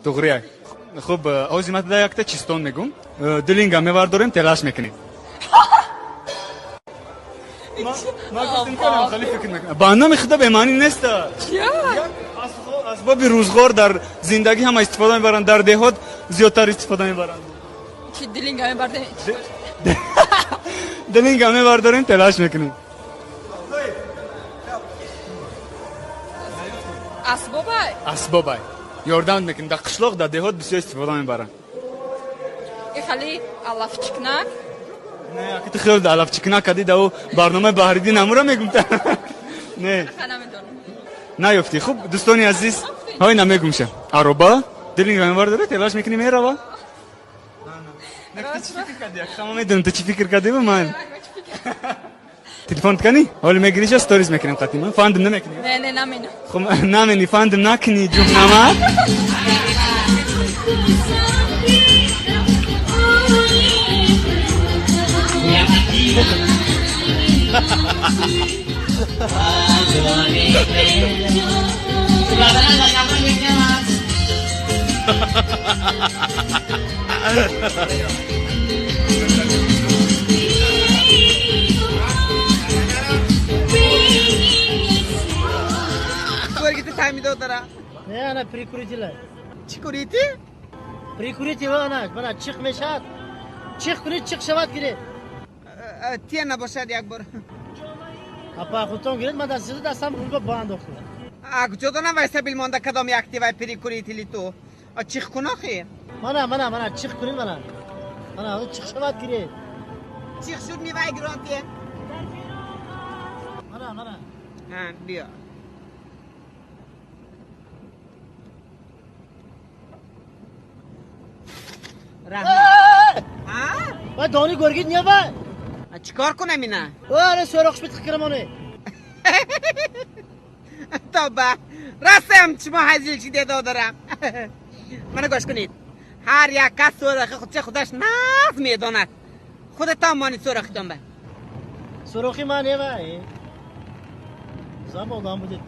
دغریا خب آزیمت دا یک تا چیستان میگم دلینگا میوارداریم تلاش میکنیم ما گفتیم کنم خیلی فکر میکنم با نام خدا به معنی نیست اسباب روزگار در زندگی هم استفاده میبرن در دهات زیادتر استفاده میبرن چی دلینگا میبردیم دلینگا میوارداریم تلاش میکنیم اسبابای یاردم میکنیم در قشلاق در دهات بسیار استفاده میبرن این خیلی علافچکنک نه اگه تو خیلی علافچکنک کدی دو برنامه بحریدی نمورا میگم نه نیفتی خوب دوستانی عزیز های نمیگم شه عربا دلینگا میوارداره تلاش میکنی میره با چی فکر کردی شما میدونم تو چی فکر کردی با من تلفن کنی حالا میگیریش استوریز میکنیم قطعا فاندم نمیکنی نه نمینم خب نمینی فاندم نکنی جونما میدو دارا نه انا پریکوریتی لا چی کوریتی؟ پریکوریتی و انا چیخ میشد چیخ کنید چیخ شود گیره تیه نباشد یک بار اپا خودتون گیرید من دستم رو به باند افتاد اگه جدا نوایسه بیلمانده کدام یک تیوای پریکوریتی لی تو چیخ کنا خیر من چیخ کنید من چیخ شود گیره چیخ شد میوای گرانتیه من بیا و دانی گرگید نیا با چیکار کنم اینا؟ آره سرخش بیت خکرمانه توبه راستم چما هزیل چی دیده دارم منو گوش کنید هر یک کس سرخی خودش ناف میداند خودت هم مانی سرخیتون به سرخی من یه بایی زم آدم بودید